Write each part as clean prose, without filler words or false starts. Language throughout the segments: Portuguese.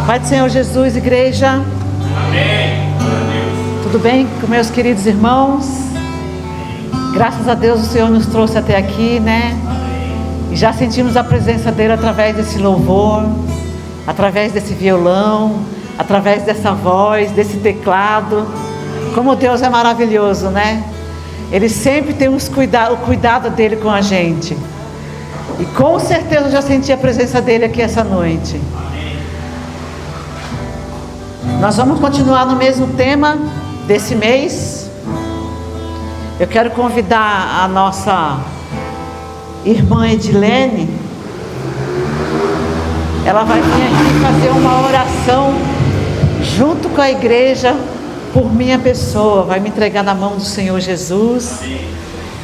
Pai do Senhor Jesus, igreja. Amém. Tudo bem com meus queridos irmãos? Graças a Deus o Senhor nos trouxe até aqui, né? E já sentimos a presença dele através desse louvor, através desse violão, através dessa voz, desse teclado. Como Deus é maravilhoso, né? Ele sempre tem o cuidado dele com a gente. E com certeza eu já senti a presença dele aqui essa noite. Nós vamos continuar no mesmo tema desse mês. Eu quero convidar a nossa irmã Edilene. Ela vai vir aqui fazer uma oração junto com a igreja por minha pessoa. Vai me entregar na mão do Senhor Jesus.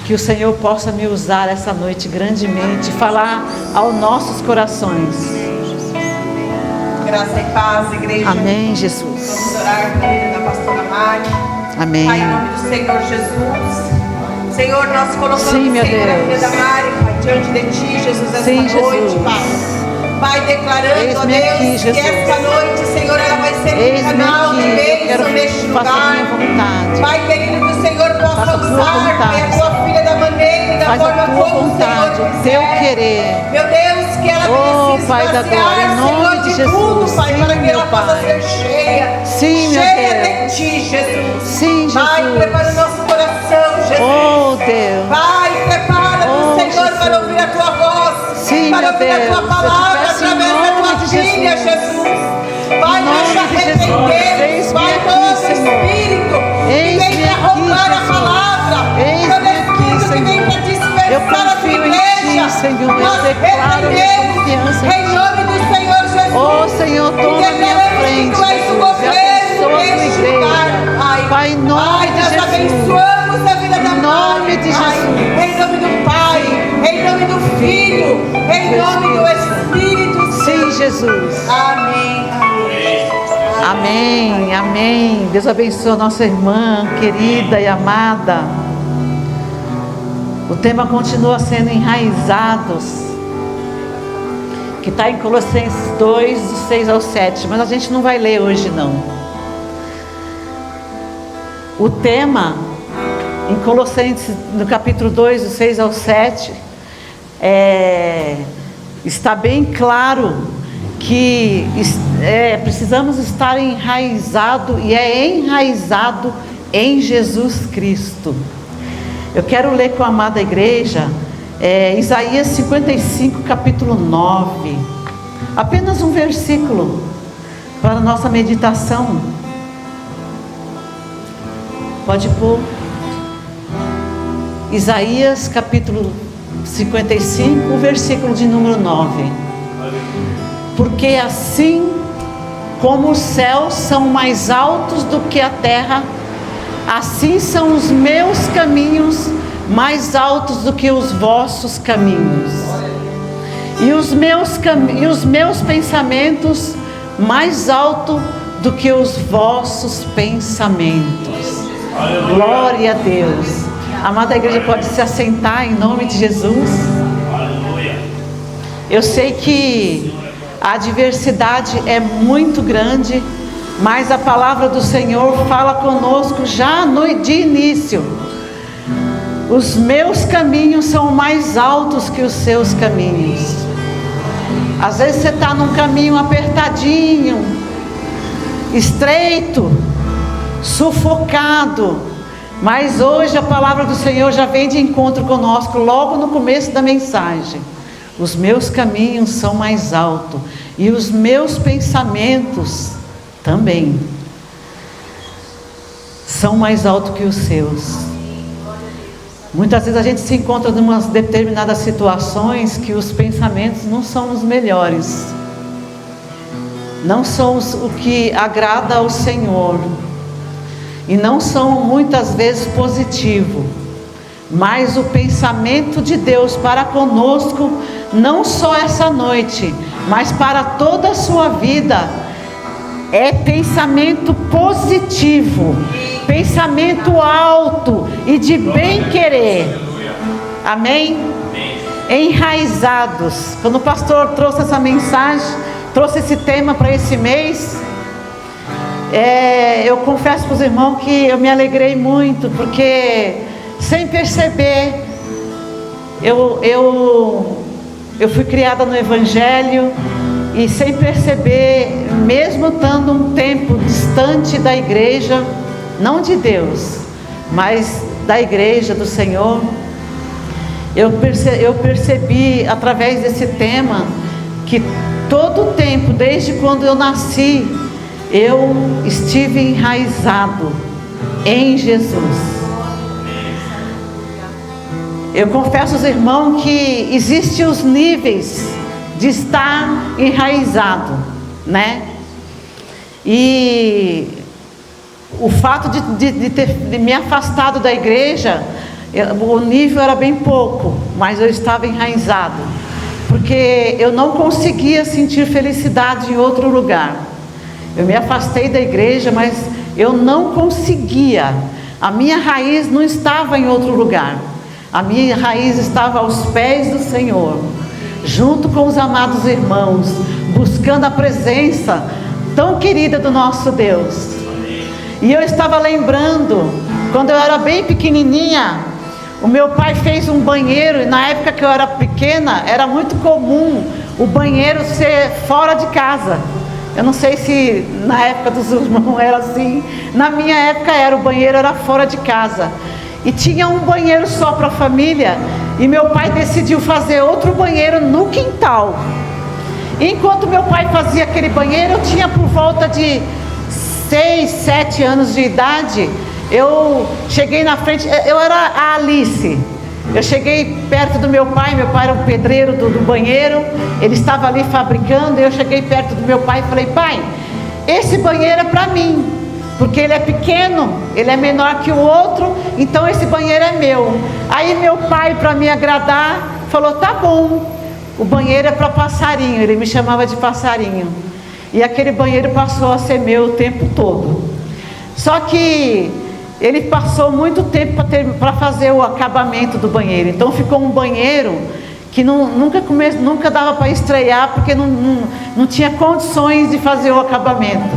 Que o Senhor possa me usar essa noite grandemente, falar aos nossos corações. Graça e paz, igreja. Amém, Jesus. Vamos orar na vida da pastora Mari. Amém. Pai, em nome do Senhor Jesus. Senhor, nós colocamos, Sim, meu Senhor, a vida Deus. da Mari, Pai, diante de Ti, Jesus, essa Sim, noite, Jesus. Pai. Pai, declarando, ó Eis-me Deus, aqui, que Jesus. esta noite, Senhor, ela vai ser um Eis-me canal aqui, de eu bênção quero neste fazer a lugar. minha vontade. Pai querido, que o Senhor possa Faça a tua usar, Pai, vontade. a tua filha da maneira e da Faz forma a tua como vontade, o o Senhor teu quiser. querer. Meu Deus, que ela Oh, venha se Pai da esvaziar, glória, em nome Senhor, de de Jesus. tudo, Pai, Sim, para que meu ela possa Pai. ser cheia. Sim, meu cheia Deus. de Ti, Jesus. Sim, Pai, Jesus. prepara o nosso coração, Jesus. Oh, Deus. Pai, prepara-nos, Oh, Senhor, Jesus. para ouvir a Tua voz. Sim, para meu ouvir a Deus. Tua Eu te palavra peço em através da nome Tua de filha, Jesus. Jesus. Pai, Em nós nome de Jesus. arrependemos, Eis-me Pai, aqui, todo Senhor. espírito que Eis-me vem para aqui, roubar a Jesus. palavra, Eis-me todo aqui, espírito que vem Senhor. para dispersar Eu a Tua confio em igreja, Ti, Senhor. Eu nós declaro minha repreendemos confiança em nome do Senhor Jesus. Oh, Senhor, toma E a minha declaramos frente, que Tu és o Jesus, e governo abençoa a tua deste igreja. lugar, Pai. Pai, em nome Pai, de nós Jesus. abençoamos a vida da Em nome Mari, de Pai. Jesus. Em nome do Pai, em nome do Filho, em nome do Espírito Santo. Sim, Jesus. Amém. Amém, amém. Deus abençoe a nossa irmã querida e amada. O tema continua sendo enraizados, que está em Colossenses 2, do 6 ao 7, mas a gente não vai ler hoje não. O tema em Colossenses, no capítulo 2, do 6 ao 7, está bem claro que precisamos estar enraizado, e é enraizado em Jesus Cristo. Eu quero ler com a amada igreja Isaías 55, capítulo 9, apenas um versículo para a nossa meditação. Pode pôr. Isaías capítulo 55, versículo de número 9. Porque assim como os céus são mais altos do que a terra, assim são os meus caminhos mais altos do que os vossos caminhos, e os meus pensamentos mais altos do que os vossos pensamentos. Glória a Deus. Amada igreja, pode se assentar em nome de Jesus. Eu sei que a adversidade é muito grande, mas a palavra do Senhor fala conosco já de início. Os meus caminhos são mais altos que os seus caminhos. Às vezes você está num caminho apertadinho, estreito, sufocado, mas hoje a palavra do Senhor já vem de encontro conosco logo no começo da mensagem. Os meus caminhos são mais altos e os meus pensamentos também são mais altos que os seus. Muitas vezes a gente se encontra em umas determinadas situações que os pensamentos não são os melhores, não são o que agrada ao Senhor, e não são muitas vezes positivos. Mas o pensamento de Deus para conosco, não só essa noite, mas para toda a sua vida, é pensamento positivo, pensamento alto e de bem querer. Amém? Enraizados. Quando o pastor trouxe essa mensagem, trouxe esse tema para esse mês. Eu confesso para os irmãos que eu me alegrei muito, porque sem perceber, eu fui criada no Evangelho, e sem perceber, mesmo estando um tempo distante da igreja, não de Deus, mas da igreja do Senhor, eu percebi através desse tema que todo o tempo, desde quando eu nasci, eu estive enraizado em Jesus. Eu confesso aos irmãos que existem os níveis de estar enraizado, né? E o fato de ter me afastado da igreja, o nível era bem pouco, mas eu estava enraizado, porque eu não conseguia sentir felicidade em outro lugar. Eu me afastei da igreja, mas eu não conseguia. A minha raiz não estava em outro lugar. A minha raiz estava aos pés do Senhor, junto com os amados irmãos, buscando a presença tão querida do nosso Deus. E eu estava lembrando, quando eu era bem pequenininha, o meu pai fez um banheiro, e na época que eu era pequena, era muito comum o banheiro ser fora de casa. Eu não sei se na época dos irmãos era assim. Na minha época o banheiro era fora de casa. E tinha um banheiro só para a família. E meu pai decidiu fazer outro banheiro no quintal. Enquanto meu pai fazia aquele banheiro, eu tinha por volta de 6, 7 anos de idade. Eu cheguei na frente, eu era a Alice. Eu cheguei perto do meu pai era um pedreiro do banheiro. Ele estava ali fabricando. Eu cheguei perto do meu pai e falei: pai, esse banheiro é para mim, porque ele é pequeno, ele é menor que o outro, então esse banheiro é meu. Aí meu pai, para me agradar, falou: tá bom, o banheiro é para passarinho. Ele me chamava de passarinho. E aquele banheiro passou a ser meu o tempo todo. Só que ele passou muito tempo para fazer o acabamento do banheiro. Então ficou um banheiro que nunca dava para estrear, porque não tinha condições de fazer o acabamento.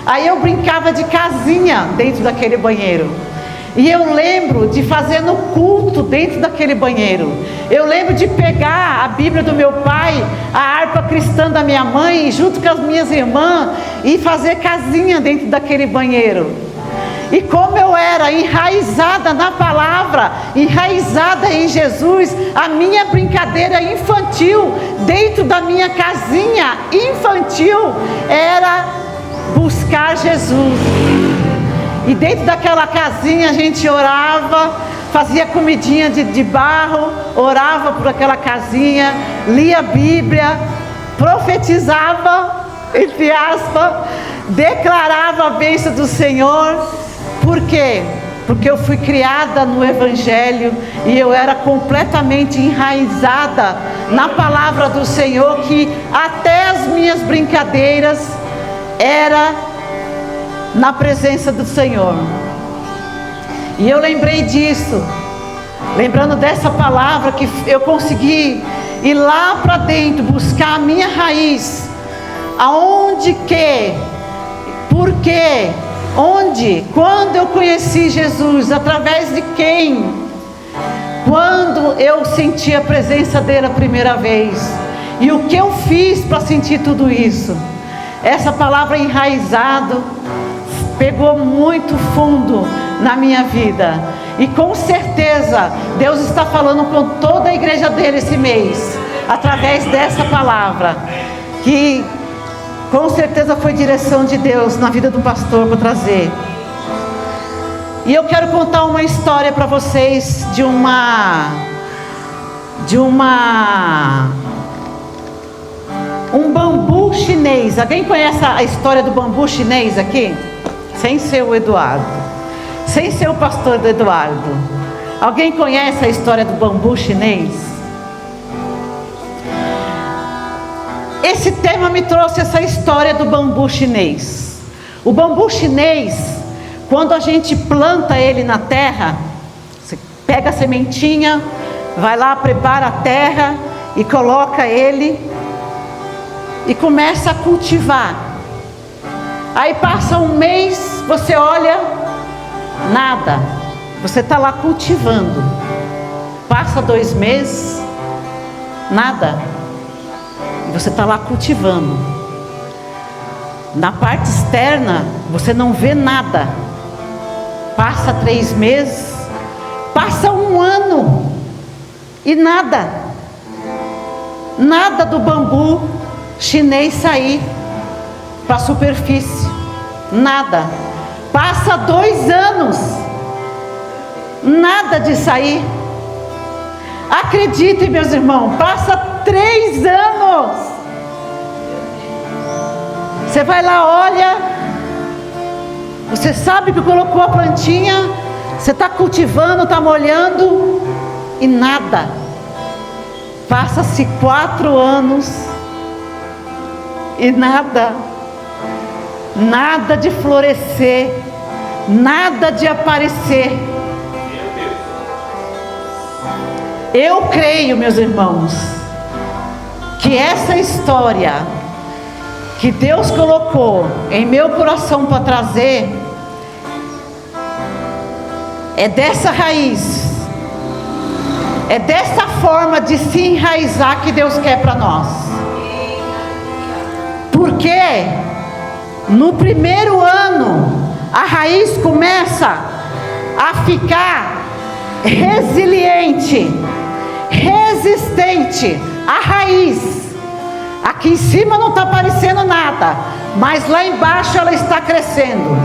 Aí eu brincava de casinha dentro daquele banheiro. E eu lembro de fazer no culto dentro daquele banheiro. Eu lembro de pegar a Bíblia do meu pai, a harpa cristã da minha mãe, junto com as minhas irmãs, e fazer casinha dentro daquele banheiro. E como eu era enraizada na palavra, enraizada em Jesus, a minha brincadeira infantil, dentro da minha casinha infantil, era buscar Jesus. E dentro daquela casinha a gente orava, fazia comidinha de barro, orava por aquela casinha, lia a Bíblia, profetizava, entre aspas, declarava a bênção do Senhor. Por quê? Porque eu fui criada no Evangelho e eu era completamente enraizada na palavra do Senhor, que até as minhas brincadeiras era na presença do Senhor. E eu lembrei disso, lembrando dessa palavra, que eu consegui ir lá para dentro, buscar a minha raiz. Aonde que, por quê, onde, quando eu conheci Jesus, através de quem, quando eu senti a presença dele a primeira vez, e o que eu fiz para sentir tudo isso. Essa palavra enraizado pegou muito fundo na minha vida, e com certeza Deus está falando com toda a igreja dele esse mês, através dessa palavra, que com certeza foi direção de Deus na vida do pastor para trazer. E eu quero contar uma história para vocês de um bambu chinês. Alguém conhece a história do bambu chinês aqui? Sem ser o Eduardo, sem ser o pastor do Eduardo. Alguém conhece a história do bambu chinês? Esse tema me trouxe essa história do bambu chinês. O bambu chinês, quando a gente planta ele na terra, você pega a sementinha, vai lá, prepara a terra e coloca ele. e começa a cultivar. Aí passa um mês, você olha, nada. Você está lá cultivando. Passa 2 meses, nada. E você está lá cultivando. Na parte externa, você não vê nada. Passa 3 meses, passa 1 ano e nada. Nada do bambu chinês sair para a superfície. Nada. Passa 2 anos, nada de sair. Acreditem, meus irmãos, passa 3 anos. Você vai lá, olha, você sabe que colocou a plantinha, você está cultivando, está molhando e nada. Passa-se 4 anos e nada. Nada de florescer, nada de aparecer. Eu creio, meus irmãos, que essa história que Deus colocou em meu coração para trazer é dessa raiz, é dessa forma de se enraizar que Deus quer para nós. Porque no primeiro ano a raiz começa a ficar resiliente, resistente. A raiz aqui em cima não está aparecendo nada, mas lá embaixo ela está crescendo.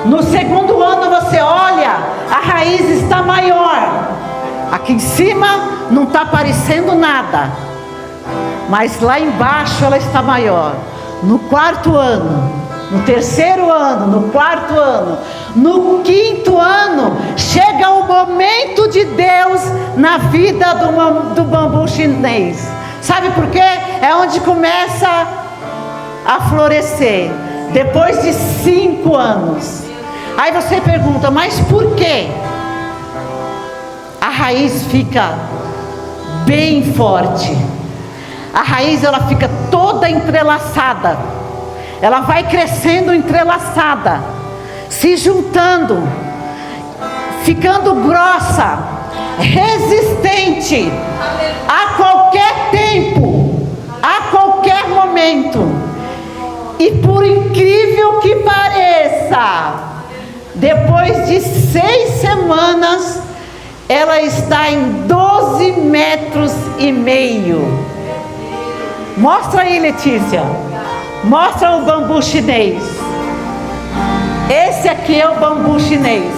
No segundo ano você olha, a raiz está maior. Aqui em cima não está aparecendo nada, mas lá embaixo ela está maior. No 4º ano, no 3º ano, no 4º ano, no 5º ano, chega o momento de Deus na vida do bambu chinês. Sabe por quê? É onde começa a florescer, depois de 5 anos. Aí você pergunta, mas por quê? A raiz fica bem forte. A raiz ela fica toda entrelaçada. Ela vai crescendo entrelaçada, se juntando, ficando grossa, resistente a qualquer tempo, a qualquer momento. E por incrível que pareça, depois de 6 semanas, ela está em 12,5 metros. Mostra aí, Letícia. Mostra o bambu chinês. Esse aqui é o bambu chinês.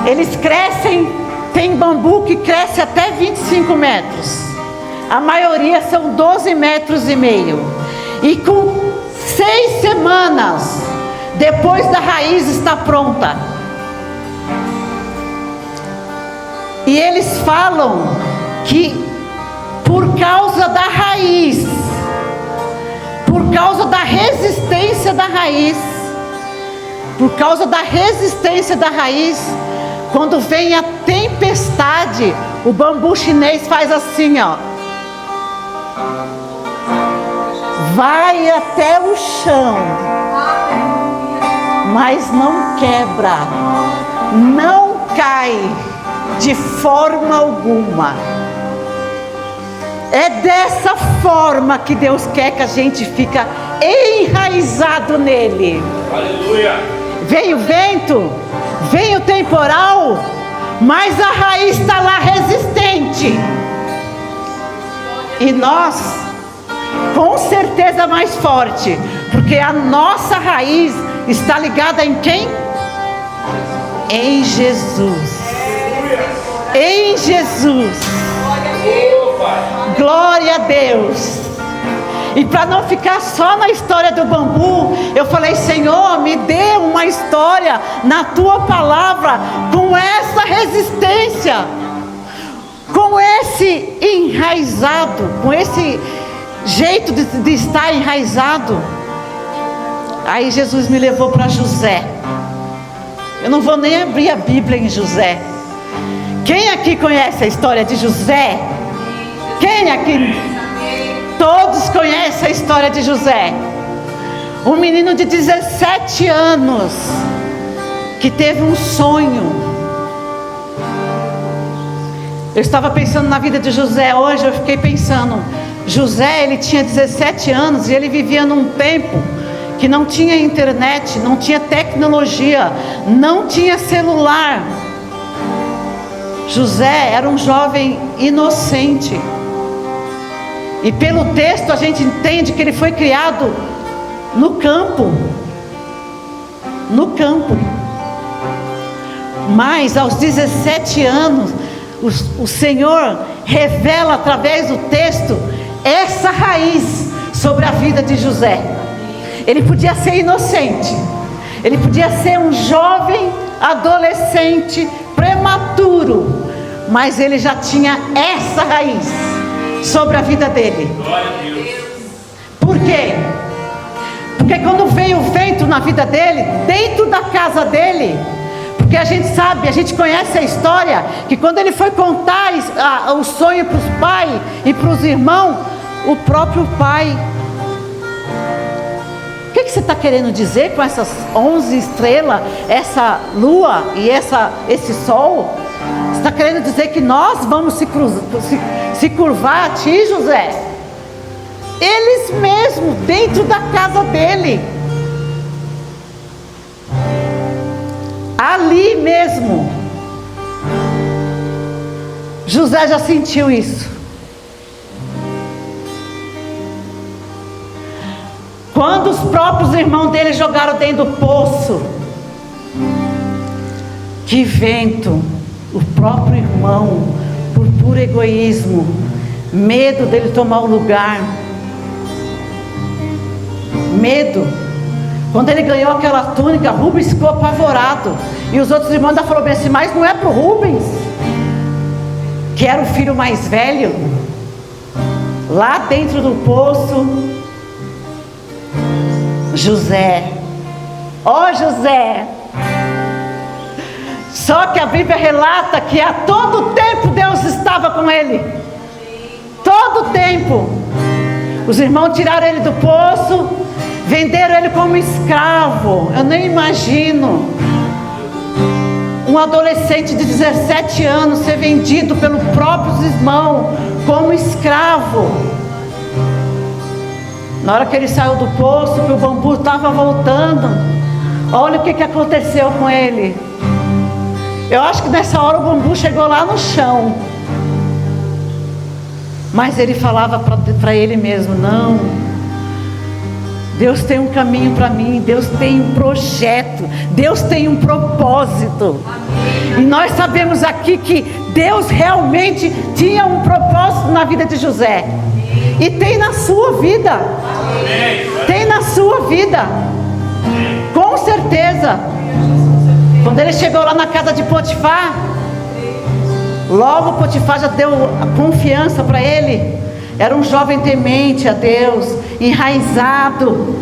Eles crescem, tem bambu que cresce até 25 metros. A maioria são 12,5 metros. E com 6 semanas, depois da raiz está pronta. E eles falam que por causa da raiz, por causa da resistência da raiz, por causa da resistência da raiz, quando vem a tempestade, o bambu chinês faz assim, ó, vai até o chão, mas não quebra, não cai de forma alguma. É dessa forma que Deus quer que a gente fica enraizado nele. Aleluia. Vem o vento, vem o temporal, mas a raiz está lá resistente. E nós, com certeza mais forte, porque a nossa raiz está ligada em quem? Em Jesus. Em Jesus. Glória a Deus. E para não ficar só na história do bambu, eu falei, Senhor, me dê uma história na tua palavra com essa resistência, com esse enraizado, com esse jeito de estar enraizado. Aí Jesus me levou para José. Eu não vou nem abrir a Bíblia em José. Quem aqui conhece a história de José? Quem aqui? Todos conhecem a história de José. Um menino de 17 anos que teve um sonho. Eu estava pensando na vida de José hoje, eu fiquei pensando, José, ele tinha 17 anos e ele vivia num tempo que não tinha internet, não tinha tecnologia, não tinha celular. José era um jovem inocente. E pelo texto a gente entende que ele foi criado no campo. No campo. Mas aos 17 anos, o Senhor revela através do texto essa raiz sobre a vida de José. Ele podia ser inocente, ele podia ser um jovem adolescente prematuro, mas ele já tinha essa raiz sobre a vida dele. Por quê? Porque quando veio o vento na vida dele, dentro da casa dele, porque a gente sabe, a gente conhece a história, que quando ele foi contar o sonho para os pais e para os irmãos, o próprio pai: o que você está querendo dizer com essas 11 estrelas, essa lua e esse sol? Você está querendo dizer que nós vamos se curvar a ti, José? Eles mesmos, dentro da casa dele, ali mesmo, José já sentiu isso. Quando os próprios irmãos dele jogaram dentro do poço, que vento, o próprio irmão, por puro egoísmo, medo dele tomar o lugar, medo. Quando ele ganhou aquela túnica, Rubens ficou apavorado, e os outros irmãos ainda falaram bem assim: mas não é para o Rubens, que era o filho mais velho, lá dentro do poço. José, ó José. Só que a Bíblia relata que a todo tempo Deus estava com ele. Todo tempo. Os irmãos tiraram ele do poço, venderam ele como escravo. Eu nem imagino um adolescente de 17 anos ser vendido pelos próprios irmãos como escravo. Na hora que ele saiu do poço, que o bambu estava voltando, olha o que aconteceu com ele. Eu acho que nessa hora o bambu chegou lá no chão. Mas ele falava para ele mesmo: não, Deus tem um caminho para mim, Deus tem um projeto, Deus tem um propósito. E nós sabemos aqui que Deus realmente tinha um propósito na vida de José. E tem na sua vida. Tem na sua vida. Com certeza. Quando ele chegou lá na casa de Potifar, logo Potifar já deu a confiança para ele. Era um jovem temente a Deus, enraizado.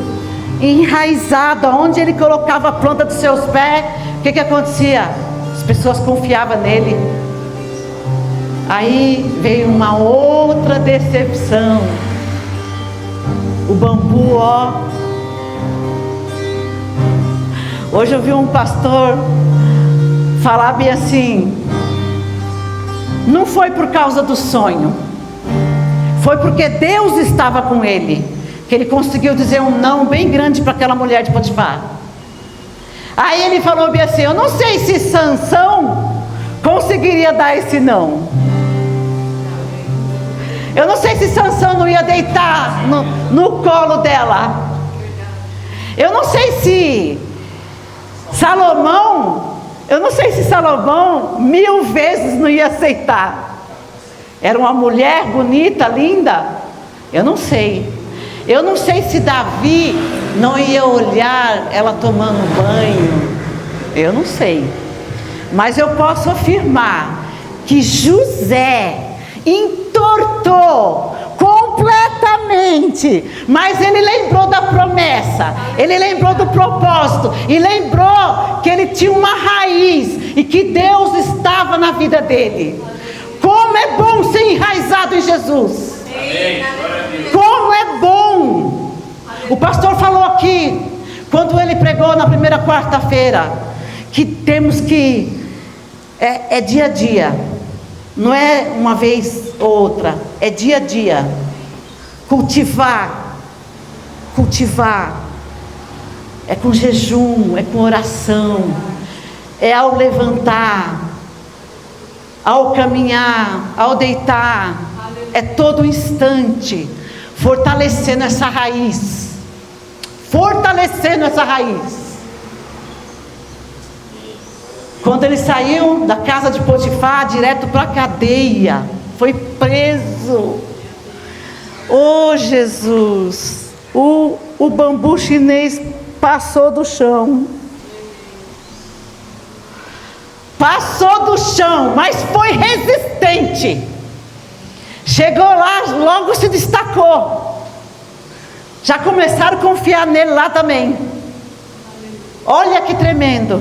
Aonde ele colocava a planta dos seus pés, o que acontecia? As pessoas confiavam nele. Aí veio uma outra decepção. O bambu, ó. Hoje eu vi um pastor falar bem assim: não foi por causa do sonho, foi porque Deus estava com ele, que ele conseguiu dizer um não bem grande para aquela mulher de Potifar. Aí ele falou bem assim: eu não sei se Sansão conseguiria dar esse não. Eu não sei se Sansão não ia deitar no colo dela. Eu não sei se Salomão 1000 vezes não ia aceitar. Era uma mulher bonita, linda. Eu não sei. Eu não sei se Davi não ia olhar ela tomando banho. Eu não sei. Mas eu posso afirmar que José entortou completamente, mas ele lembrou da promessa, ele lembrou do propósito, e lembrou que ele tinha uma raiz, e que Deus estava na vida dele. Como é bom ser enraizado em Jesus. Como bom. O pastor falou aqui, quando ele pregou na primeira quarta-feira, que temos que, é dia a dia, não é uma vez ou outra, é dia a dia, cultivar, é com jejum, é com oração, é ao levantar, ao caminhar, ao deitar, é todo instante, fortalecendo essa raiz, Quando ele saiu da casa de Potifar, direto para a cadeia, foi preso. Oh Jesus, o bambu chinês passou do chão, mas foi resistente. Chegou lá, logo se destacou. Já começaram a confiar nele lá também. Olha que tremendo.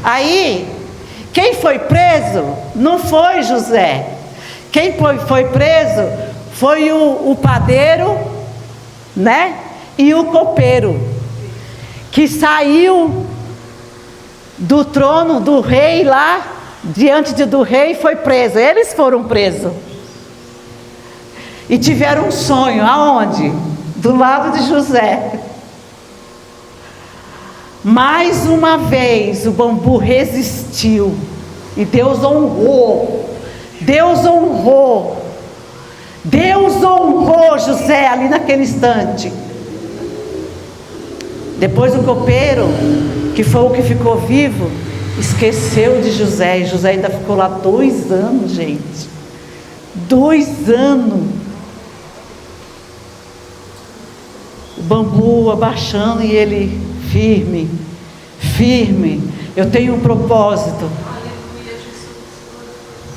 Aí, quem foi preso não foi José. Quem foi preso foi o padeiro, né? E o copeiro, que saiu do trono do rei lá, diante do rei, foi preso. Eles foram presos. E tiveram um sonho, aonde? Do lado de José. Mais uma vez o bambu resistiu. E Deus honrou José ali naquele instante. Depois o copeiro, que foi o que ficou vivo, esqueceu de José. E José ainda ficou lá 2 anos, gente. 2 anos. O bambu abaixando e ele firme. Eu tenho um propósito.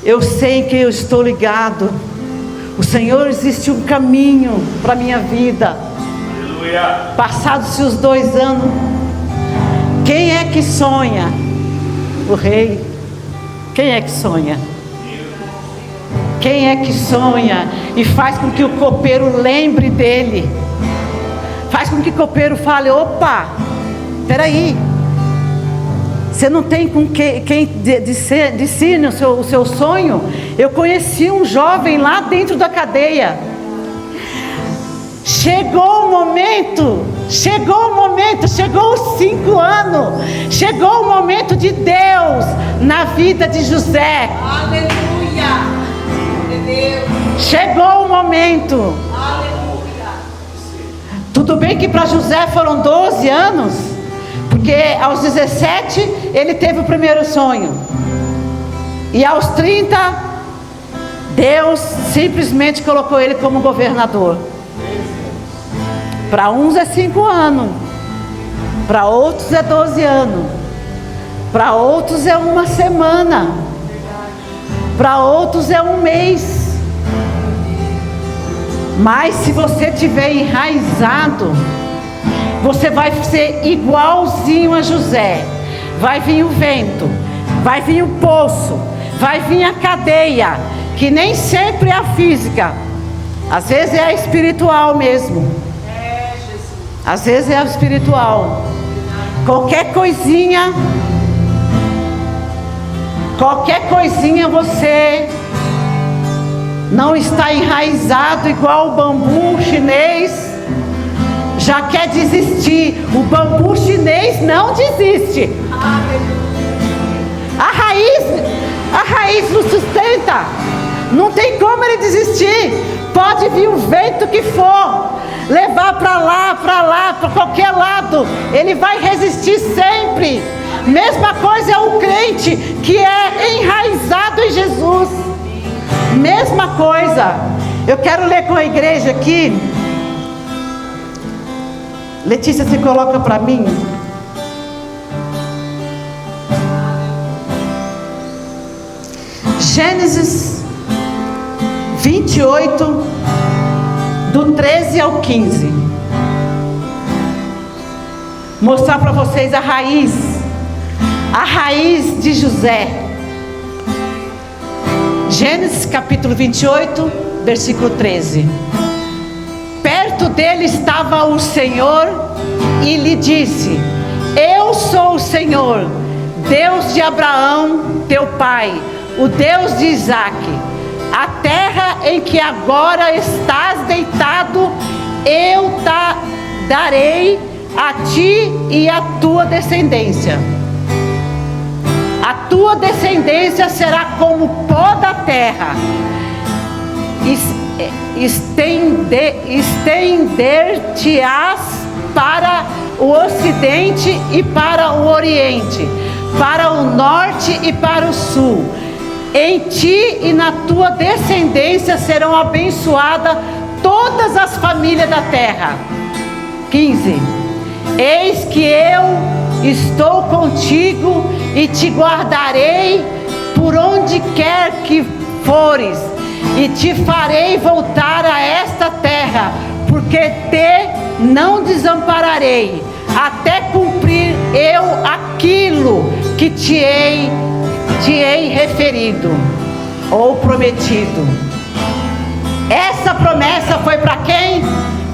Eu sei que eu estou ligado. O Senhor, existe um caminho para a minha vida. Aleluia. Passados-se os 2 anos, quem é que sonha? O rei. Quem é que sonha? Quem é que sonha e faz com que o copeiro lembre dele? Faz com que o copeiro fale: opa, peraí, você não tem com quem discerne o seu sonho? Eu conheci um jovem lá dentro da cadeia. Chegou o momento, chegou os 5 anos, chegou o momento de Deus na vida de José. Aleluia. Chegou o momento. Aleluia. Tudo bem que para José foram 12 anos, porque aos 17 ele teve o primeiro sonho, e aos 30 Deus simplesmente colocou ele como governador. Para uns é 5 anos, para outros é 12 anos, para outros é 1 semana, para outros é 1 mês. Mas se você tiver enraizado, você vai ser igualzinho a José. Vai vir o vento, vai vir o poço, vai vir a cadeia, que nem sempre é a física, às vezes é a espiritual mesmo. Às vezes é a espiritual. Qualquer coisinha você não está enraizado igual o bambu chinês, já quer desistir. O bambu chinês não desiste. A raiz não sustenta. Não tem como ele desistir. Pode vir o vento que for, levar para lá, para qualquer lado, ele vai resistir sempre. Mesma coisa é o crente que é enraizado em Jesus. Mesma coisa. Eu quero ler com a igreja aqui. Letícia, você coloca para mim. Gênesis 28, do 13 ao 15. Mostrar para vocês a raiz de José. Gênesis capítulo 28, versículo 13. perto dele estava o Senhor e lhe disse: eu sou o Senhor, Deus de Abraão, teu pai, o Deus de Isaque. A terra em que agora estás deitado, eu darei a ti e à tua descendência. A tua descendência será como o pó da terra. Estender-te-ás para o ocidente e para o oriente, para o norte e para o sul. Em ti e na tua descendência serão abençoadas todas as famílias da terra. 15. Eis que eu estou contigo e te guardarei por onde quer que fores, e te farei voltar a esta terra, porque te não desampararei, até cumprir eu aquilo que te hei referido ou prometido. Essa promessa foi para quem?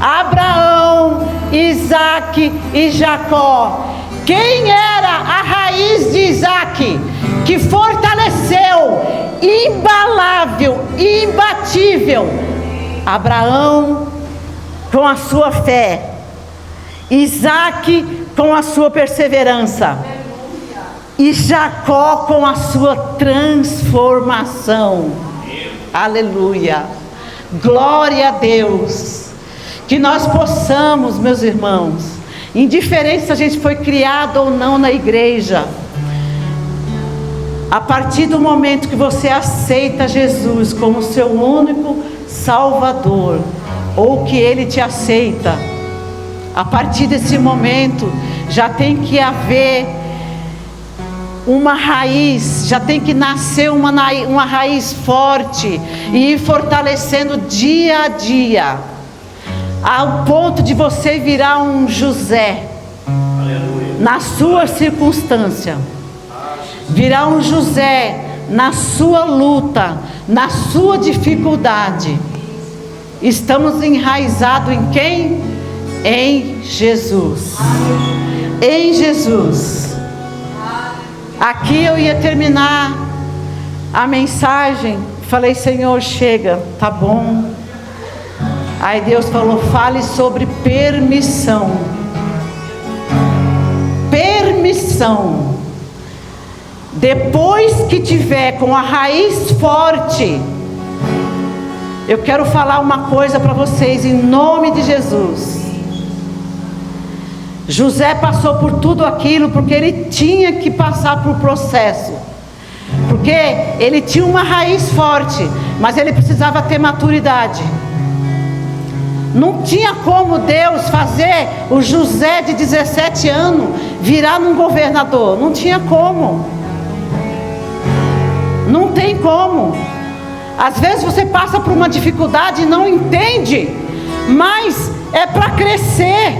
Abraão, Isaque e Jacó. Quem era a raiz de Isaque, que fortaleceu, inabalável, imbatível? Abraão com a sua fé, Isaque com a sua perseverança e Jacó com a sua transformação. Aleluia, glória a Deus. Que nós possamos, meus irmãos, indiferente se a gente foi criado ou não na igreja, a partir do momento que você aceita Jesus como seu único Salvador, ou que Ele te aceita, a partir desse momento já tem que haver uma raiz, já tem que nascer uma raiz forte e ir fortalecendo dia a dia, ao ponto de você virar um José. Aleluia. Na sua circunstância, virar um José na sua luta, na sua dificuldade. Estamos enraizados em quem? Em Jesus. Em Jesus. Aqui eu ia terminar a mensagem, falei: Senhor, chega, tá bom. Aí Deus falou: fale sobre permissão. Permissão. Depois que tiver com a raiz forte, eu quero falar uma coisa para vocês em nome de Jesus. José passou por tudo aquilo porque ele tinha que passar por processo, porque ele tinha uma raiz forte, mas ele precisava ter maturidade. Não tinha como Deus fazer o José de 17 anos virar num governador. Não tinha como. Não tem como. Às vezes você passa por uma dificuldade e não entende, mas é para crescer.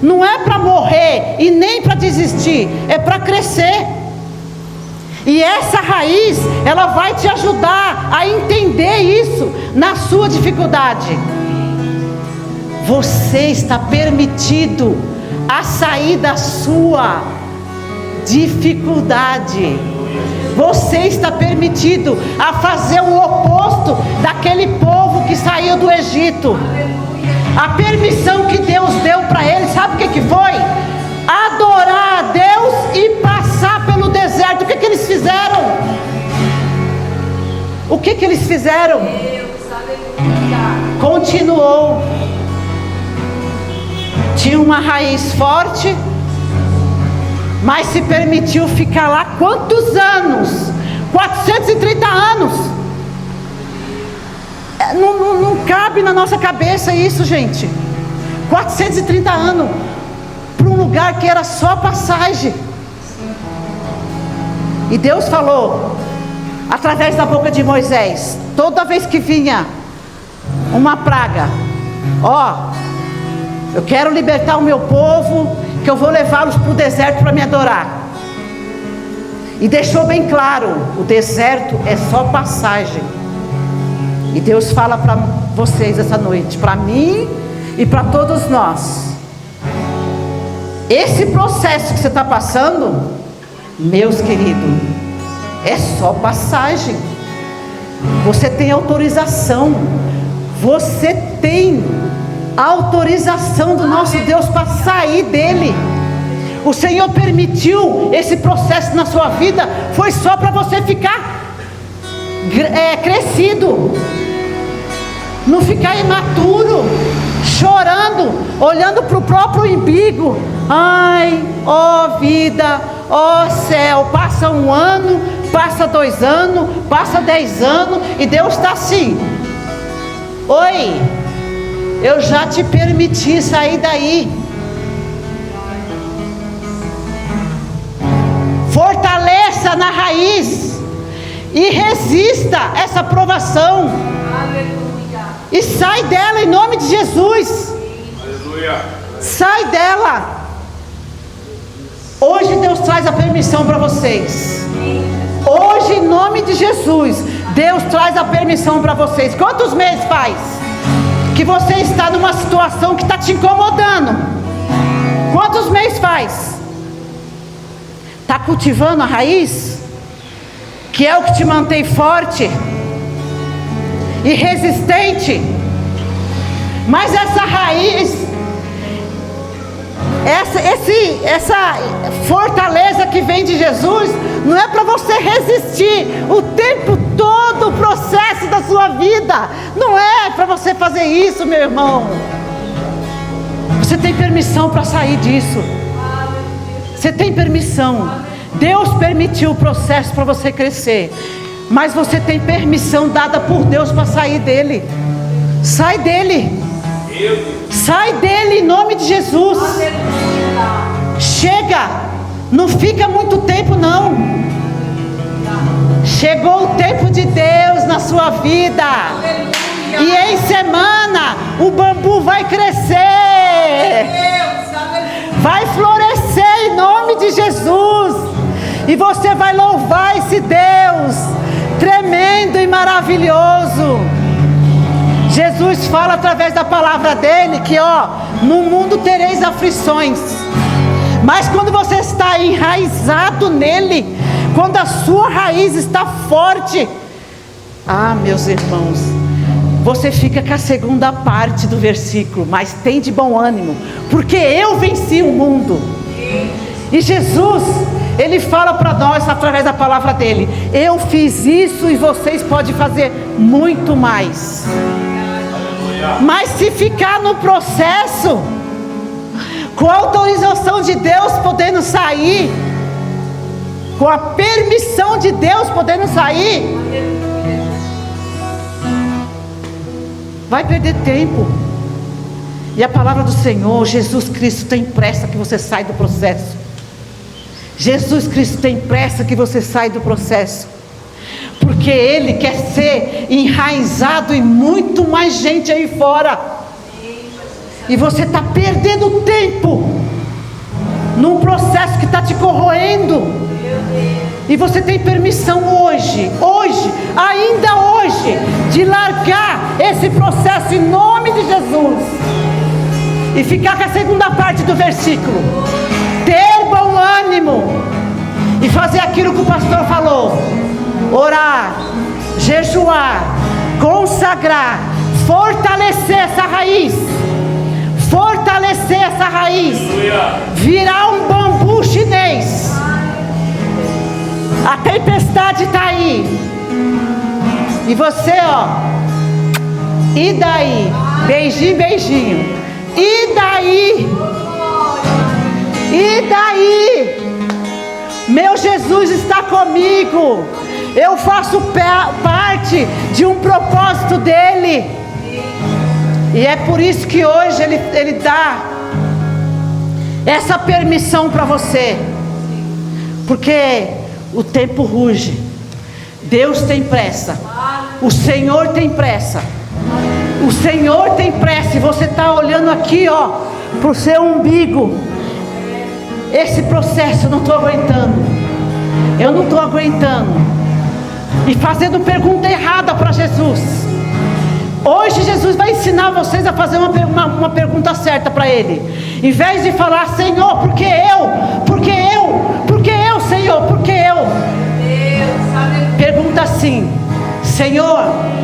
Não é para morrer e nem para desistir. É para crescer. E essa raiz, ela vai te ajudar a entender isso na sua dificuldade. Você está permitido a sair da sua dificuldade. Você está permitido a fazer o oposto daquele povo que saiu do Egito. A permissão que Deus deu para eles, sabe o que foi? Adorar a Deus e passar pelo deserto. O que eles fizeram? O que eles fizeram? Continuou. Tinha uma raiz forte, mas se permitiu ficar lá quantos anos? 430 anos. Não cabe na nossa cabeça isso, gente. 430 anos para um lugar que era só passagem. E Deus falou através da boca de Moisés, toda vez que vinha uma praga: ó, eu quero libertar o meu povo, que eu vou levá-los para o deserto para me adorar. E deixou bem claro: o deserto é só passagem. E Deus fala para vocês essa noite, para mim e para todos nós. Esse processo que você está passando, meus queridos, é só passagem. Você tem autorização. Você tem autorização do nosso Deus para sair dele. O Senhor permitiu esse processo na sua vida, foi só para você ficar crescido, não ficar imaturo, chorando, olhando para o próprio umbigo. Ai, ó vida, ó céu, passa 1 ano, passa 2 anos, passa 10 anos, e Deus está assim: oi, eu já te permiti sair daí. Fortaleça na raiz e resista essa provação. Aleluia. E sai dela em nome de Jesus. Aleluia. Sai dela. Hoje Deus traz a permissão para vocês. Hoje, em nome de Jesus, Deus traz a permissão para vocês. Quantos meses faz que você está numa situação que está te incomodando? Quantos meses faz? Está cultivando a raiz, que é o que te mantém forte e resistente. Mas essa raiz, essa fortaleza que vem de Jesus, não é para você resistir o tempo todo o processo da sua vida. Não é para você fazer isso, meu irmão. Você tem permissão para sair disso. Você tem permissão. Deus permitiu o processo para você crescer, mas você tem permissão dada por Deus para sair dele. Sai dele. Sai dele em nome de Jesus. Chega. Não fica muito tempo não. Chegou o tempo de Deus na sua vida. E em semana o bambu vai crescer. Vai florescer em nome de Jesus. E você vai louvar esse Deus tremendo e maravilhoso. Jesus fala através da palavra dele que no mundo tereis aflições, mas quando você está enraizado nele, quando a sua raiz está forte, meus irmãos, você fica com a segunda parte do versículo: mas tem de bom ânimo, porque eu venci o mundo. E Jesus, ele fala para nós através da palavra dele: eu fiz isso e vocês podem fazer muito mais. Mas se ficar no processo, com a autorização de Deus podendo sair, com a permissão de Deus podendo sair, vai perder tempo. E a palavra do Senhor, Jesus Cristo, tem pressa que você saia do processo. Jesus Cristo tem pressa que você saia do processo, porque Ele quer ser enraizado em muito mais gente aí fora. E você está perdendo tempo num processo que está te corroendo. E você tem permissão hoje, ainda hoje, de largar esse processo em nome de Jesus e ficar com a segunda parte do versículo: ter bom ânimo e fazer aquilo que o pastor falou: orar, jejuar, consagrar, fortalecer essa raiz, virar um bambu chinês. A tempestade está aí, e você e daí? Beijinho, beijinho. E daí? E daí? Meu Jesus está comigo. Eu faço parte de um propósito dele. E é por isso que hoje ele dá essa permissão para você. Porque o tempo ruge. Deus tem pressa. O Senhor tem pressa. O Senhor tem pressa. E você está olhando aqui, para o seu umbigo. Esse processo eu não estou aguentando. Eu não estou aguentando. E fazendo pergunta errada para Jesus. Hoje Jesus vai ensinar vocês a fazer uma pergunta certa para Ele. Em vez de falar, Senhor, por que eu? Por que eu? Por que eu, Senhor? Por que eu? Pergunta assim: Senhor,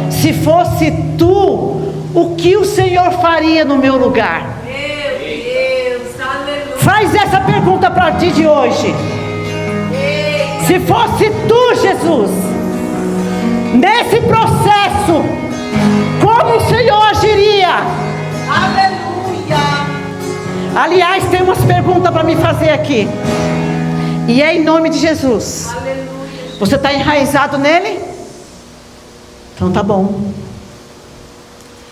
se fosse Tu, o que o Senhor faria no meu lugar? Faz essa pergunta a partir de hoje. Se fosse Tu, Jesus, nesse processo, como o Senhor agiria? Aleluia. Aliás, tem umas perguntas para me fazer aqui. E é em nome de Jesus. Aleluia. Você está enraizado nele? Então tá bom.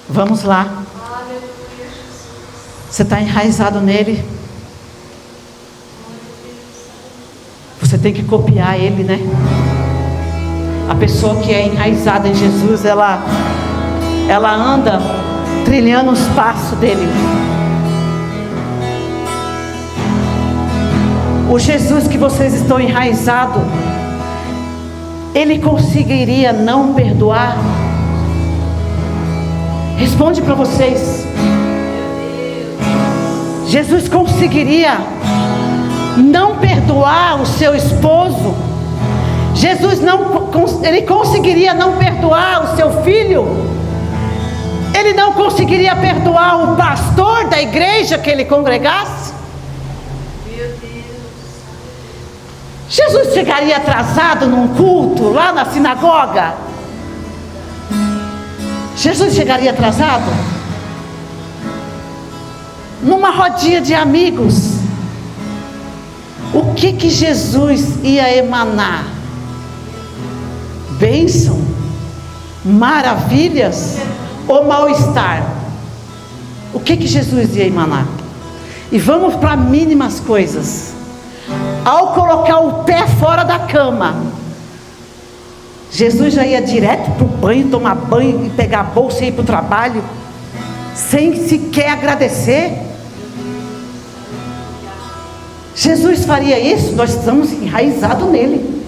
Vamos lá. Aleluia. Você está enraizado nele? Você tem que copiar ele, né? A pessoa que é enraizada em Jesus, ela anda trilhando os passos dele. O Jesus que vocês estão enraizados, ele conseguiria não perdoar? Responde para vocês. Jesus conseguiria não perdoar o seu esposo? Jesus ele conseguiria não perdoar o seu filho? Ele não conseguiria perdoar o pastor da igreja que ele congregasse? Meu Deus. Jesus chegaria atrasado num culto lá na sinagoga? Jesus chegaria atrasado? Numa rodinha de amigos, o que Jesus ia emanar? Bênção? Maravilhas? Ou mal-estar? O que Jesus ia emanar? E vamos para mínimas coisas. Ao colocar o pé fora da cama, Jesus já ia direto para o banho, tomar banho e pegar a bolsa e ir para o trabalho, sem sequer agradecer? Jesus faria isso? Nós estamos enraizados nele.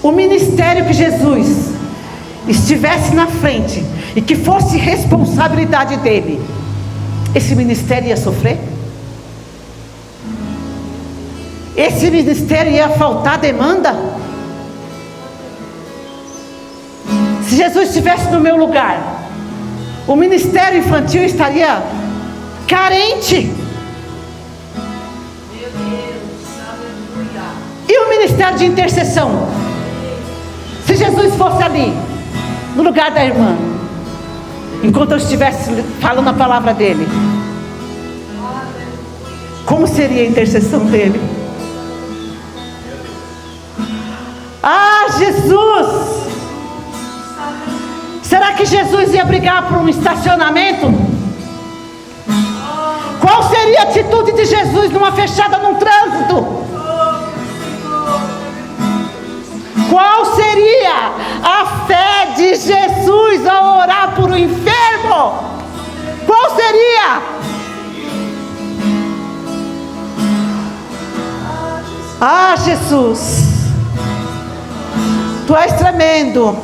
O ministério que Jesus estivesse na frente e que fosse responsabilidade dele, esse ministério ia sofrer? Esse ministério ia faltar demanda? Se Jesus estivesse no meu lugar, o ministério infantil estaria carente. Meu Deus. Aleluia. E o ministério de intercessão? Se Jesus fosse ali, no lugar da irmã, enquanto eu estivesse falando a palavra dele, como seria a intercessão dele? Ah, Jesus! Será que Jesus ia brigar por um estacionamento? Qual seria a atitude de Jesus numa fechada num trânsito? Qual seria a fé de Jesus ao orar por um enfermo? Qual seria? Ah, Jesus, Tu és tremendo.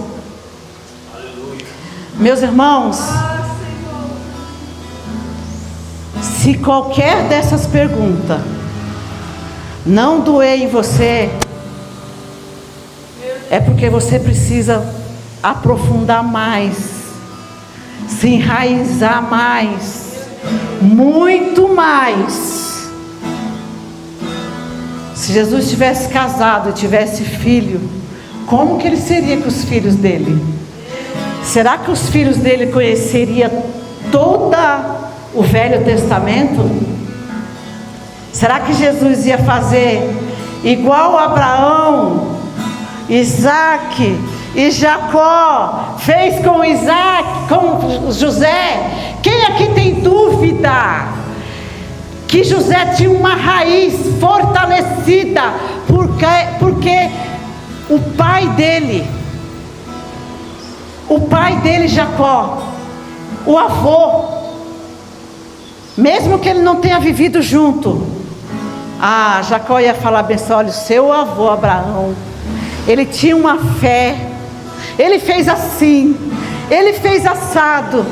Meus irmãos, se qualquer dessas perguntas não doer em você, é porque você precisa aprofundar mais, se enraizar mais, muito mais. Se Jesus tivesse casado e tivesse filho, como que ele seria com os filhos dele? Será que os filhos dele conheceriam todo o Velho Testamento? Será que Jesus ia fazer igual Abraão, Isaac e Jacó fez com Isaac, com José? Quem aqui tem dúvida que José tinha uma raiz fortalecida? Porque o pai dele Jacó, o avô, mesmo que ele não tenha vivido junto, Jacó ia falar bem assim: olha, o seu avô Abraão, ele tinha uma fé, Ele fez assim, Ele fez assado.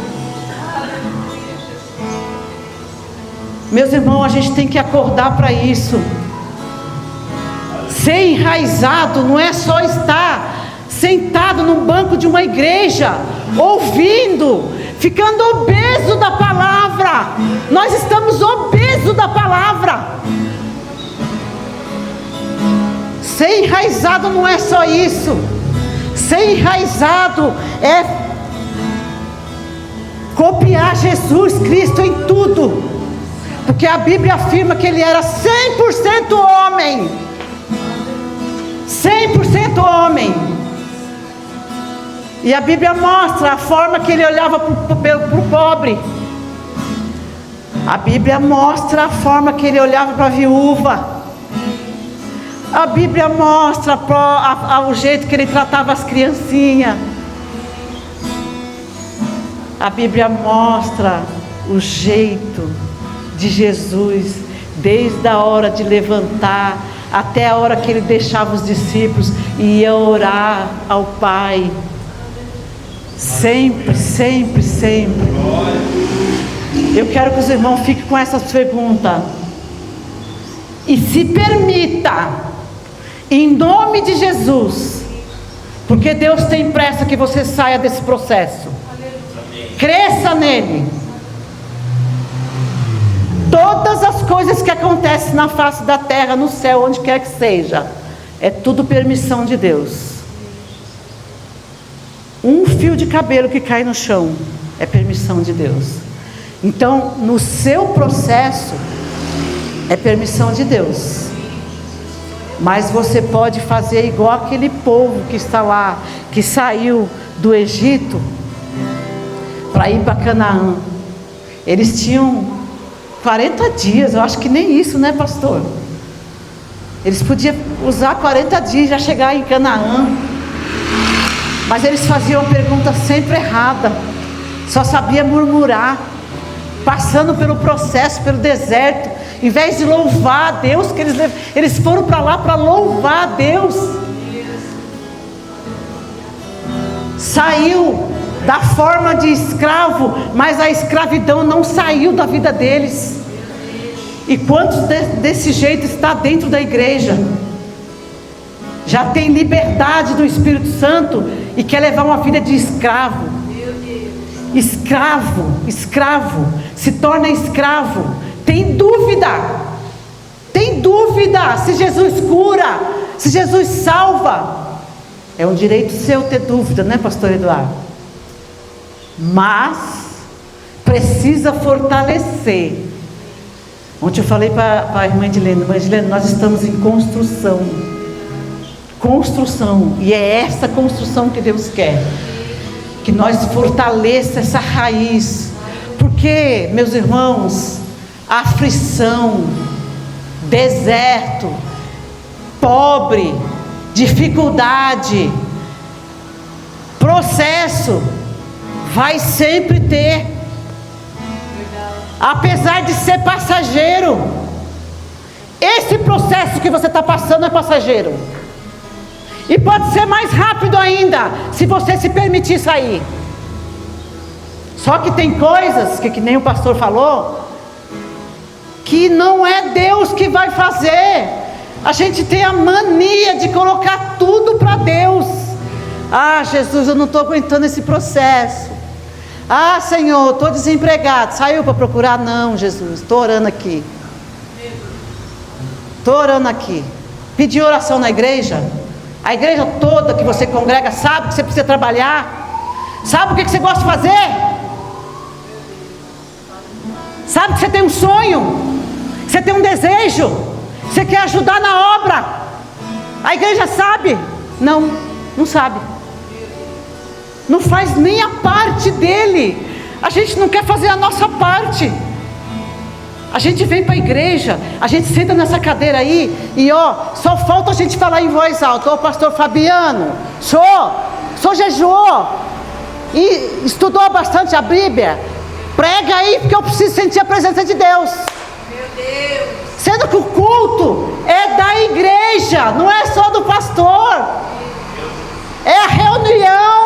Meus irmãos, a gente tem que acordar para isso. Ser enraizado não é só estar sentado num banco de uma igreja, ouvindo, ficando obeso da palavra. Nós estamos obesos da palavra. Ser enraizado não é só isso. Ser enraizado é copiar Jesus Cristo em tudo, porque a Bíblia afirma que Ele era 100% homem. 100% homem. E a Bíblia mostra a forma que Ele olhava para o pobre. A Bíblia mostra a forma que Ele olhava para a viúva. A Bíblia mostra o jeito que Ele tratava as criancinhas. A Bíblia mostra o jeito de Jesus, desde a hora de levantar até a hora que Ele deixava os discípulos e ia orar ao Pai. Sempre, sempre, sempre. Eu quero que os irmãos fiquem com essas perguntas. E se permita, em nome de Jesus, porque Deus tem pressa que você saia desse processo. Cresça nele. Todas as coisas que acontecem na face da terra, no céu, onde quer que seja, é tudo permissão de Deus. Um fio de cabelo que cai no chão é permissão de Deus. Então, no seu processo, é permissão de Deus. Mas você pode fazer igual aquele povo que está lá, que saiu do Egito para ir para Canaã. Eles tinham 40 dias, eu acho que nem isso, né, pastor? Eles podiam usar 40 dias e já chegar em Canaã. Mas eles faziam a pergunta sempre errada. Só sabia murmurar, passando pelo processo, pelo deserto. Em vez de louvar a Deus, que eles foram para lá para louvar a Deus. Saiu da forma de escravo, mas a escravidão não saiu da vida deles. E quantos desse jeito está dentro da igreja? Já tem liberdade do Espírito Santo e quer levar uma vida de escravo. Escravo, se torna escravo. Tem dúvida se Jesus cura, se Jesus salva. É um direito seu ter dúvida, né, pastor Eduardo? Mas precisa fortalecer. Ontem eu falei para a irmã Edilene, nós estamos em construção, e é essa construção que Deus quer, que nós fortaleça essa raiz, porque, meus irmãos, aflição, deserto, pobre, dificuldade, processo, vai sempre ter, apesar de ser passageiro. Esse processo que você está passando é passageiro, e pode ser mais rápido ainda, se você se permitir sair. Só que tem coisas, que nem o pastor falou, que não é Deus que vai fazer. A gente tem a mania de colocar tudo para Deus. Ah, Jesus, eu não estou aguentando esse processo. Ah, Senhor, estou desempregado. Saiu para procurar? Não, Jesus, estou orando aqui. Pedi oração na igreja. A igreja toda que você congrega sabe que você precisa trabalhar. Sabe o que você gosta de fazer? Sabe que você tem um sonho, você tem um desejo, você quer ajudar na obra. A igreja sabe? Não sabe. Não faz nem a parte dele. A gente não quer fazer a nossa parte. A gente vem para a igreja, a gente senta nessa cadeira aí e só falta a gente falar em voz alta: pastor Fabiano, sou jejuou e estudou bastante a Bíblia, prega aí porque eu preciso sentir a presença de Deus. Meu Deus. Sendo que o culto é da igreja, não é só do pastor, é a reunião.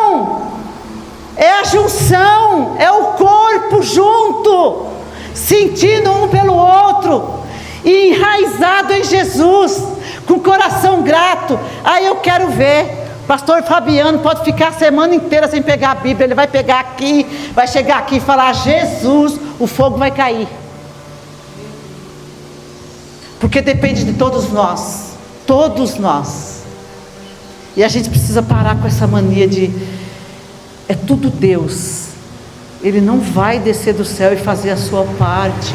sentindo um pelo outro, e enraizado em Jesus, com coração grato. Aí eu quero ver. Pastor Fabiano pode ficar a semana inteira sem pegar a Bíblia. Ele vai pegar aqui, vai chegar aqui e falar: Jesus, o fogo vai cair. Porque depende de todos nós. Todos nós. E a gente precisa parar com essa mania de: é tudo Deus. Ele não vai descer do céu e fazer a sua parte.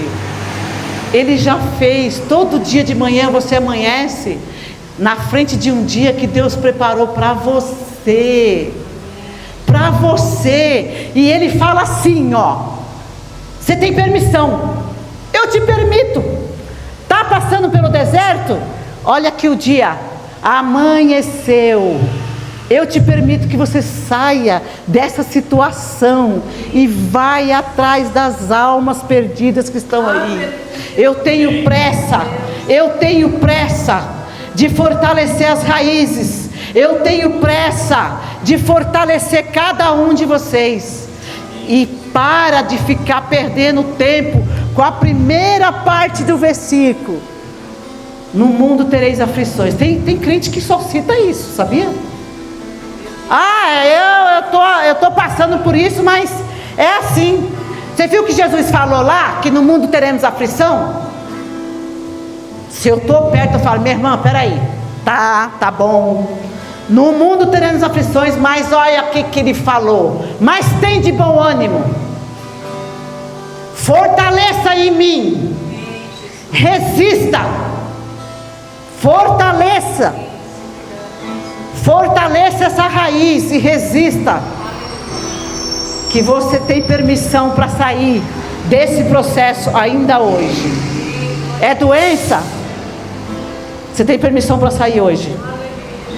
Ele já fez. Todo dia de manhã você amanhece na frente de um dia que Deus preparou para você. Para você. E Ele fala assim, ó: você tem permissão, eu te permito. Está passando pelo deserto? Olha aqui o dia, amanheceu. Eu te permito que você saia dessa situação e vai atrás das almas perdidas que estão aí. Eu tenho pressa de fortalecer as raízes. Eu tenho pressa de fortalecer cada um de vocês. E para de ficar perdendo tempo com a primeira parte do versículo: no mundo tereis aflições. Tem crente que só cita isso, sabia? Eu tô passando por isso, mas é assim. Você viu que Jesus falou lá que no mundo teremos aflição? Se eu estou perto, eu falo: minha irmã, peraí, tá bom, no mundo teremos aflições, mas olha o que ele falou: mas tem de bom ânimo, fortaleça em mim, resista, fortaleça essa raiz e resista, que você tem permissão para sair desse processo ainda hoje. É doença? Você tem permissão para sair hoje.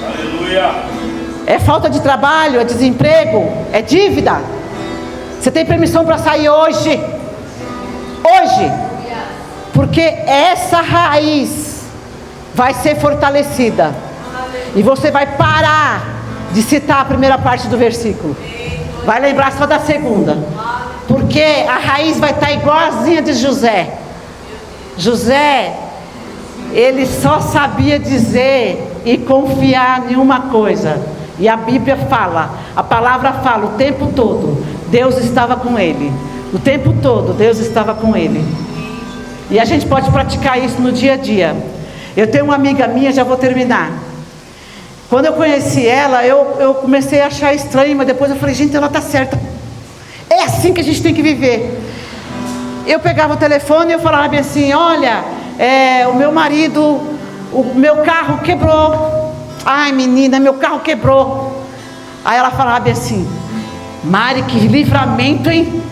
Aleluia. É falta de trabalho, é desemprego, é dívida? Você tem permissão para sair hoje. Hoje. Porque essa raiz vai ser fortalecida. E você vai parar de citar a primeira parte do versículo. Vai lembrar só da segunda. Porque a raiz vai estar igualzinha de José. José, ele só sabia dizer e confiar em uma coisa. E a Bíblia fala, a palavra fala o tempo todo: Deus estava com ele. O tempo todo Deus estava com ele. E a gente pode praticar isso no dia a dia. Eu tenho uma amiga minha, já vou terminar. Quando eu conheci ela, eu comecei a achar estranho, mas depois eu falei: gente, ela está certa. É assim que a gente tem que viver. Eu pegava o telefone e eu falava bem assim: olha, o meu marido, o meu carro quebrou. Ai, menina, meu carro quebrou. Aí ela falava bem assim: Mari, que livramento, hein?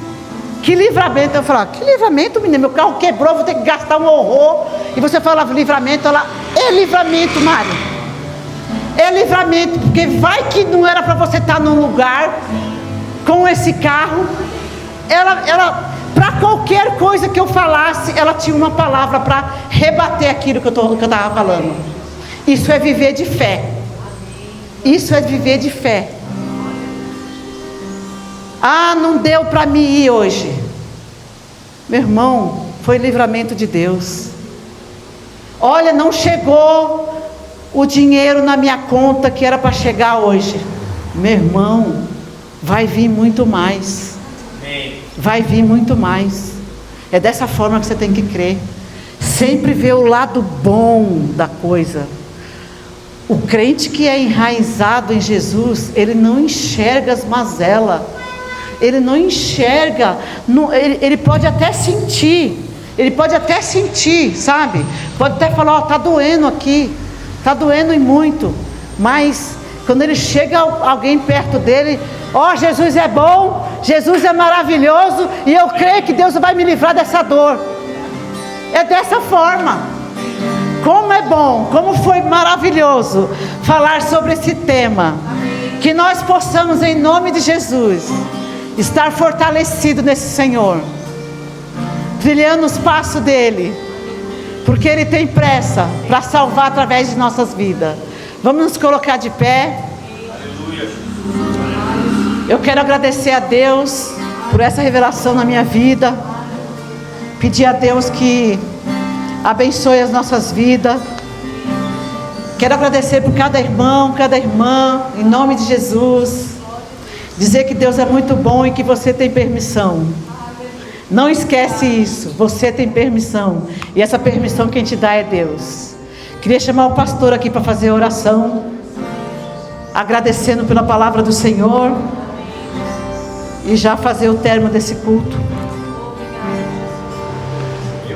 Que livramento. Eu falava: que livramento, menina? Meu carro quebrou, vou ter que gastar um horror. E você falava livramento, ela: é livramento, Mari. É livramento, porque vai que não era para você estar num lugar com esse carro. Ela para qualquer coisa que eu falasse, ela tinha uma palavra para rebater aquilo que eu estava falando. Isso é viver de fé. Isso é viver de fé. Ah, não deu para mim ir hoje. Meu irmão, foi livramento de Deus. Olha, não chegou o dinheiro na minha conta que era para chegar hoje. Meu irmão, vai vir muito mais. Vai vir muito mais. É dessa forma que você tem que crer. Sempre ver o lado bom da coisa. O crente que é enraizado em Jesus, ele não enxerga as mazelas. Ele não enxerga. Ele pode até sentir. Ele pode até sentir, sabe? Pode até falar: ó, tá doendo aqui. Está doendo e muito, mas quando ele chega alguém perto dele: ó, Jesus é bom, Jesus é maravilhoso, e eu creio que Deus vai me livrar dessa dor. É dessa forma. Como é bom, como foi maravilhoso falar sobre esse tema. Que nós possamos, em nome de Jesus, estar fortalecido nesse Senhor, trilhando os passos dele, porque Ele tem pressa para salvar através de nossas vidas. Vamos nos colocar de pé. Eu quero agradecer a Deus por essa revelação na minha vida, Pedir a Deus que abençoe as nossas vidas. Quero agradecer por cada irmão, cada irmã, em nome de Jesus. Dizer que Deus é muito bom e que você tem permissão. Não esquece isso, você tem permissão. E essa permissão quem te dá é Deus. Queria chamar o pastor aqui para fazer a oração, agradecendo pela palavra do Senhor, e já fazer o término desse culto.